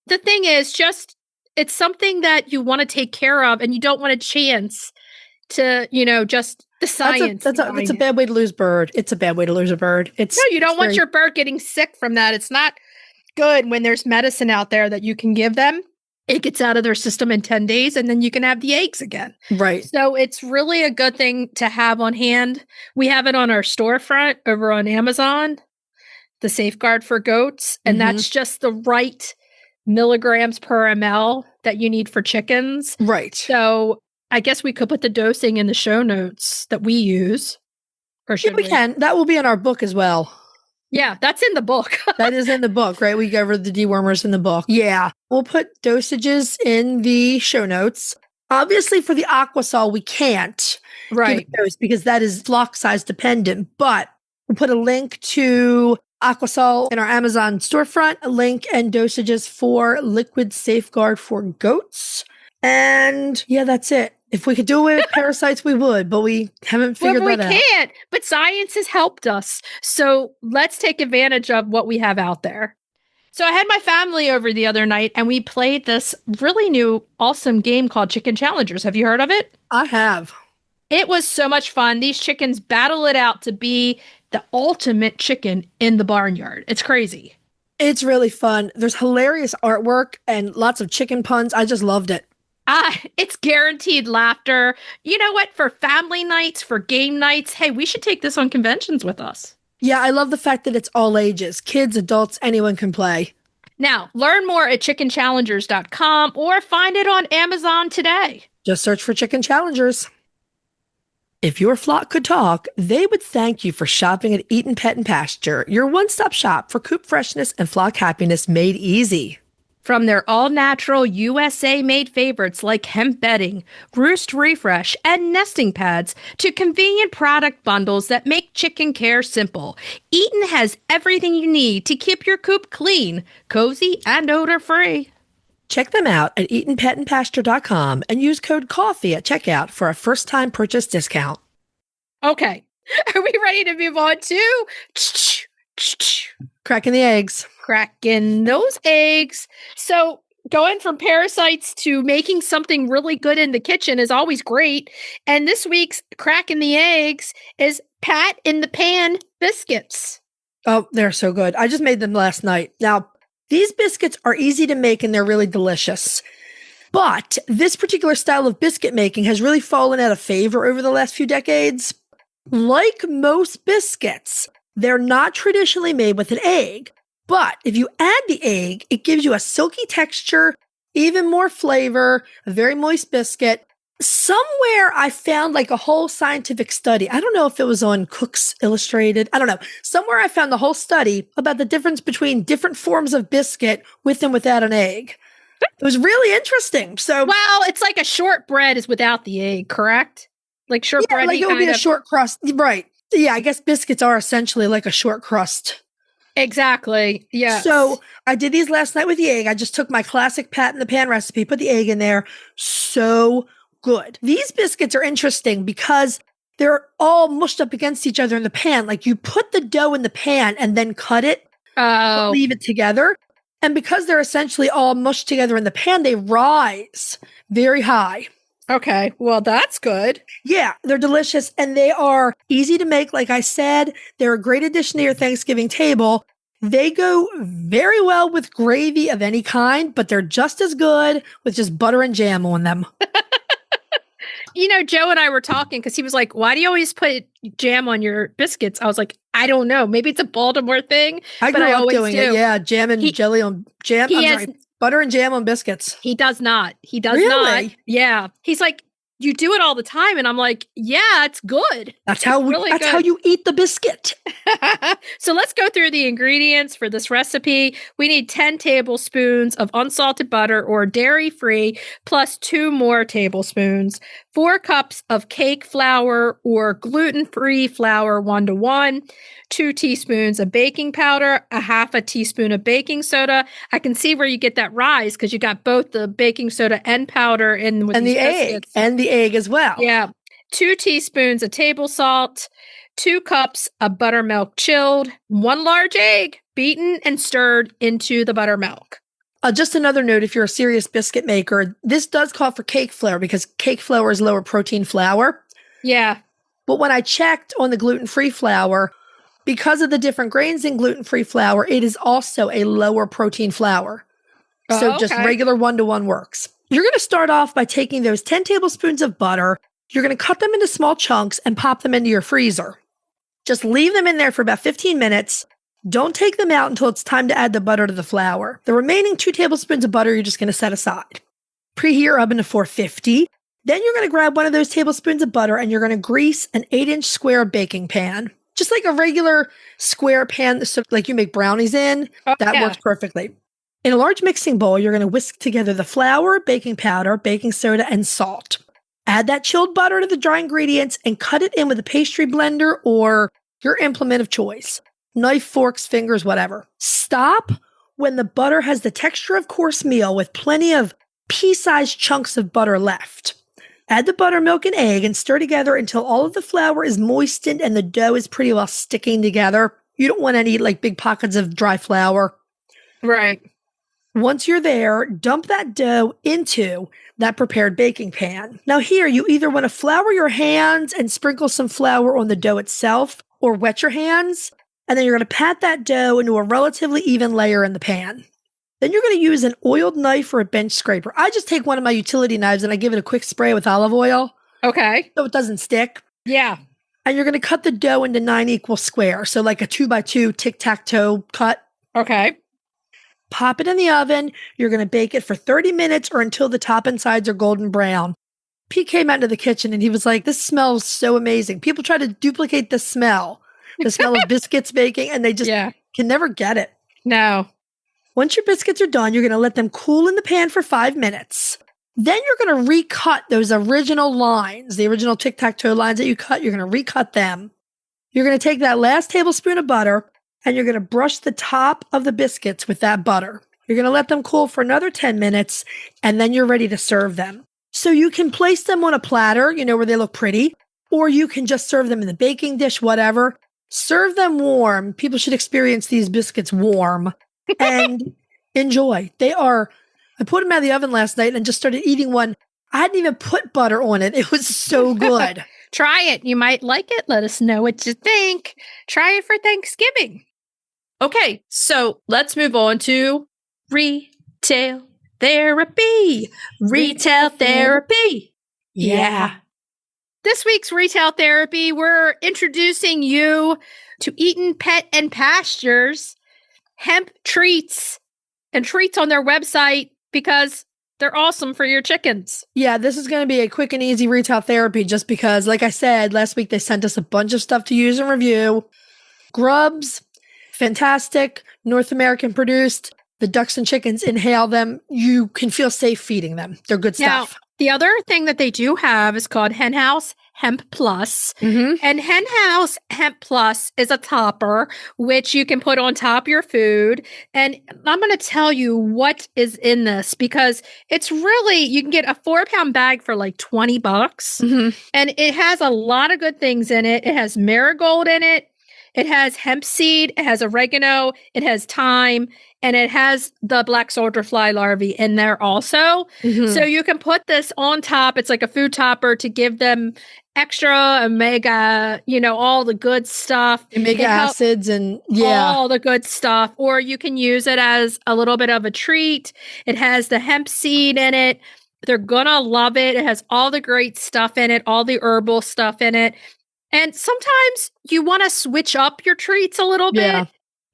the thing is, it's something that you want to take care of and you don't want a chance to, you know, just the science. That's a bad way to lose bird. It's a bad way to lose a bird. No, you don't want your bird getting sick from that. It's not good when there's medicine out there that you can give them. It gets out of their system in 10 days and then you can have the eggs again. Right. So it's really a good thing to have on hand. We have it on our storefront over on Amazon, the Safeguard for goats. And that's just the right milligrams per ml that you need for chickens. Right. So I guess we could put the dosing in the show notes that we use. Or should we can. That will be in our book as well. Yeah, that's in the book. That is in the book, right? We go over the dewormers in the book. Yeah. We'll put dosages in the show notes. Obviously, for the Aquasol, we can't give a dose because that is flock size dependent. But we'll put a link to Aquasol in our Amazon storefront, a link and dosages for liquid safeguard for goats. And yeah, that's it. If we could do it with parasites, we would, but we haven't figured that out. We can't, but science has helped us. So let's take advantage of what we have out there. So I had my family over the other night and we played this really new, awesome game called Chicken Challengers. Have you heard of it? I have. It was so much fun. These chickens battle it out to be the ultimate chicken in the barnyard. It's crazy. It's really fun. There's hilarious artwork and lots of chicken puns. I just loved it. It's guaranteed laughter. You know what? For family nights, for game nights, hey, we should take this on conventions with us. Yeah, I love the fact that it's all ages. Kids, adults, anyone can play. Now, learn more at chickenchallengers.com or find it on Amazon today. Just search for Chicken Challengers. If your flock could talk, they would thank you for shopping at Eaton Pet and Pasture, your one-stop shop for coop freshness and flock happiness made easy. From their all-natural USA-made favorites like hemp bedding, roost refresh, and nesting pads to convenient product bundles that make chicken care simple, Eaton has everything you need to keep your coop clean, cozy, and odor-free. Check them out at EatonPetAndPasture.com and use code COFFEE at checkout for a first-time purchase discount. Okay, are we ready to move on to Cracking the eggs? Cracking those eggs. So going from parasites to making something really good in the kitchen is always great. And this week's Cracking the Eggs is Pat in the Pan Biscuits. Oh, they're so good. I just made them last night. Now, these biscuits are easy to make and they're really delicious. But this particular style of biscuit making has really fallen out of favor over the last few decades. Like most biscuits, they're not traditionally made with an egg. But if you add the egg, it gives you a silky texture, even more flavor, a very moist biscuit. Somewhere I found like a whole scientific study. I don't know if it was on Cook's Illustrated. I don't know. Somewhere I found the whole study about the difference between different forms of biscuit with and without an egg. It was really interesting. So, well, it's like a shortbread is without the egg, correct? Like shortbread. Yeah, like it would be a short crust. Right. Yeah, I guess biscuits are essentially like a short crust. Exactly. Yeah. So I did these last night with the egg. I just took my classic Pat in the Pan recipe, put the egg in there. So good. These biscuits are interesting because they're all mushed up against each other in the pan. Like you put the dough in the pan and then cut it, leave it together. And because they're essentially all mushed together in the pan, they rise very high. Okay, well, that's good. Yeah, they're delicious and they are easy to make. Like I said, they're a great addition to your Thanksgiving table. They go very well with gravy of any kind, but they're just as good with just butter and jam on them. You know, Joe and I were talking because he was like, why do you always put jam on your biscuits? I was like, I don't know. Maybe it's a Baltimore thing. I grew up doing it. Yeah, jam and jelly on jam. Butter and jam on biscuits. He does not. He does really? not. Yeah. He's like, you do it all the time. And I'm like, yeah, it's good. That's how how you eat the biscuit. So let's go through the ingredients for this recipe. We need 10 tablespoons of unsalted butter or dairy-free, plus 2 more tablespoons, 4 cups of cake flour or gluten-free flour 1-to-1, 2 teaspoons of baking powder, a half a teaspoon of baking soda. I can see where you get that rise because you got both the baking soda and powder in with these biscuits. And the egg as well. Yeah. 2 teaspoons of table salt, 2 cups of buttermilk chilled, 1 large egg beaten and stirred into the buttermilk. Just another note, if you're a serious biscuit maker, this does call for cake flour because cake flour is lower protein flour. Yeah. But when I checked on the gluten-free flour, because of the different grains in gluten-free flour, it is also a lower protein flour. So just regular 1-to-1 works. You're going to start off by taking those 10 tablespoons of butter. You're going to cut them into small chunks and pop them into your freezer. Just leave them in there for about 15 minutes. Don't take them out until it's time to add the butter to the flour. The remaining 2 tablespoons of butter, you're just going to set aside. Preheat your oven to 450. Then you're going to grab one of those tablespoons of butter and you're going to grease an 8-inch square baking pan. Just like a regular square pan, so like you make brownies in, that works perfectly. In a large mixing bowl, you're going to whisk together the flour, baking powder, baking soda, and salt. Add that chilled butter to the dry ingredients and cut it in with a pastry blender or your implement of choice. knife, forks, fingers, whatever. Stop when the butter has the texture of course meal with plenty of pea-sized chunks of butter left. Add the buttermilk and egg and stir together until all of the flour is moistened and the dough is pretty well sticking together. You don't want any like big pockets of dry flour. Right. Once you're there, dump that dough into that prepared baking pan. Now here, you either want to flour your hands and sprinkle some flour on the dough itself or wet your hands, and then you're going to pat that dough into a relatively even layer in the pan. Then you're going to use an oiled knife or a bench scraper. I just take one of my utility knives and I give it a quick spray with olive oil. Okay. So it doesn't stick. Yeah. And you're going to cut the dough into 9 equal squares. So like a 2x2 tic-tac-toe cut. Okay. Pop it in the oven. You're going to bake it for 30 minutes or until the top and sides are golden brown. Pete came out into the kitchen and he was like, this smells so amazing. People try to duplicate the smell of biscuits baking, and they just can never get it. No. Once your biscuits are done, you're going to let them cool in the pan for 5 minutes. Then you're going to recut those original lines, the original tic-tac-toe lines that you cut. You're going to recut them. You're going to take that last tablespoon of butter and you're going to brush the top of the biscuits with that butter. You're going to let them cool for another 10 minutes and then you're ready to serve them. So you can place them on a platter, where they look pretty, or you can just serve them in the baking dish, whatever. Serve them warm. People should experience these biscuits warm. And enjoy. I put them out of the oven last night and just started eating one. I hadn't even put butter on it. It was so good. Try it. You might like it. Let us know what you think. Try it for Thanksgiving. Okay, so let's move on to retail therapy. Retail therapy. Yeah. This week's retail therapy, we're introducing you to Eaton Pet and Pasture's hemp treats and treats on their website because they're awesome for your chickens. Yeah, this is going to be a quick and easy retail therapy just because, like I said, last week they sent us a bunch of stuff to use and review. Grubs, fantastic, North American produced. The ducks and chickens, inhale them. You can feel safe feeding them. They're good stuff. Now, the other thing that they do have is called Hen House Hemp Plus. Mm-hmm. And Hen House Hemp Plus is a topper, which you can put on top of your food. And I'm going to tell you what is in this because it's really, you can get a 4-pound bag for like $20. Mm-hmm. And it has a lot of good things in it. It has marigold in it. It has hemp seed. It has oregano. It has thyme. And it has the black soldier fly larvae in there also. Mm-hmm. So you can put this on top. It's like a food topper to give them extra omega, all the good stuff. Omega acids and all the good stuff. Or you can use it as a little bit of a treat. It has the hemp seed in it. They're going to love it. It has all the great stuff in it, all the herbal stuff in it. And sometimes you want to switch up your treats a little bit. Yeah.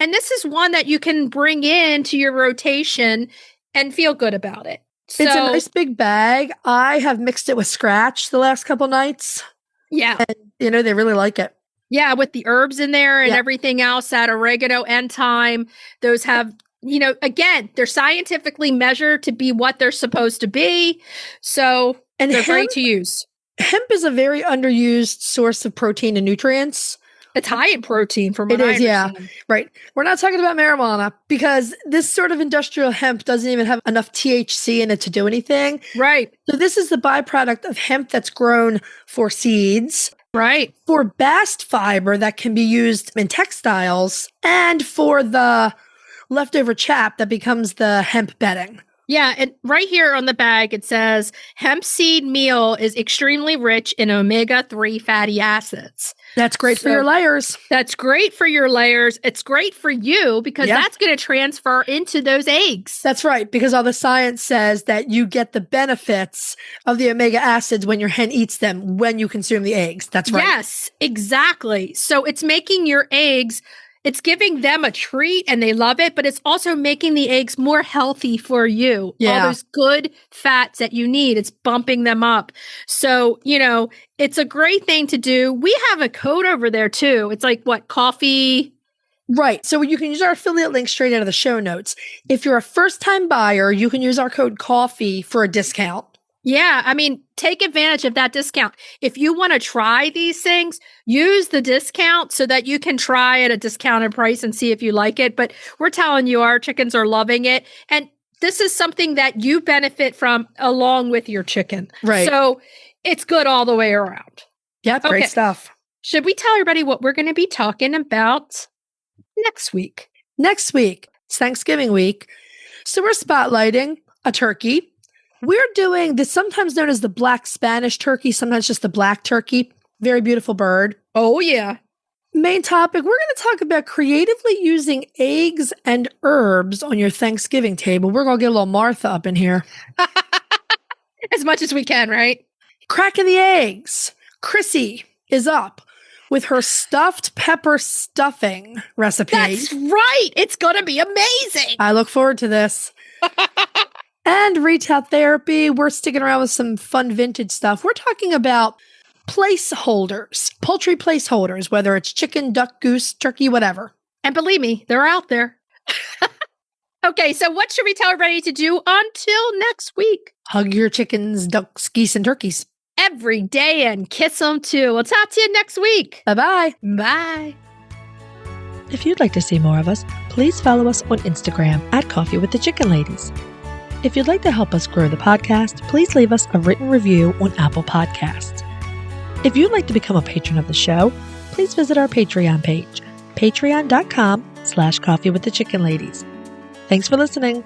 And this is one that you can bring into your rotation and feel good about it. So, it's a nice big bag. I have mixed it with Scratch the last couple nights. Yeah. And, they really like it. Yeah, with the herbs in there and everything else, that oregano and thyme, those have, again, they're scientifically measured to be what they're supposed to be. So they're great to use. Hemp is a very underused source of protein and nutrients. It's high in protein from what I understand. Yeah. Right. We're not talking about marijuana because this sort of industrial hemp doesn't even have enough THC in it to do anything. Right. So this is the byproduct of hemp that's grown for seeds. Right. For bast fiber that can be used in textiles and for the leftover chaff that becomes the hemp bedding. Yeah, and right here on the bag, it says hemp seed meal is extremely rich in omega-3 fatty acids. That's great for your layers. That's great for your layers. It's great for you because that's going to transfer into those eggs. That's right, because all the science says that you get the benefits of the omega acids when your hen eats them when you consume the eggs. That's right. Yes, exactly. So it's making your eggs, it's giving them a treat and they love it, but it's also making the eggs more healthy for you. Yeah. All those good fats that you need, it's bumping them up. So, it's a great thing to do. We have a code over there too. It's like coffee. Right. So you can use our affiliate link straight out of the show notes. If you're a first-time buyer, you can use our code COFFEE for a discount. Yeah, I mean, take advantage of that discount. If you want to try these things, use the discount so that you can try at a discounted price and see if you like it. But we're telling you, our chickens are loving it. And this is something that you benefit from along with your chicken. Right. So it's good all the way around. Yep, great stuff. Should we tell everybody what we're going to be talking about next week? Next week, it's Thanksgiving week. So we're spotlighting a turkey. We're doing this sometimes known as the black Spanish turkey, sometimes just the black turkey. Very beautiful bird. Oh, yeah. Main topic, we're going to talk about creatively using eggs and herbs on your Thanksgiving table. We're going to get a little Martha up in here. As much as we can, right? Cracking the eggs. Chrissy is up with her stuffed pepper stuffing recipe. That's right. It's going to be amazing. I look forward to this. And retail therapy, we're sticking around with some fun vintage stuff. We're talking about placeholders, poultry placeholders, whether it's chicken, duck, goose, turkey, whatever. And believe me, they're out there. Okay, so what should we tell everybody to do until next week? Hug your chickens, ducks, geese, and turkeys. Every day and kiss them too. We'll talk to you next week. Bye-bye. Bye. If you'd like to see more of us, please follow us on Instagram at Coffee with the Chicken Ladies. If you'd like to help us grow the podcast, please leave us a written review on Apple Podcasts. If you'd like to become a patron of the show, please visit our Patreon page, patreon.com/Coffee with the Chicken Ladies. Thanks for listening.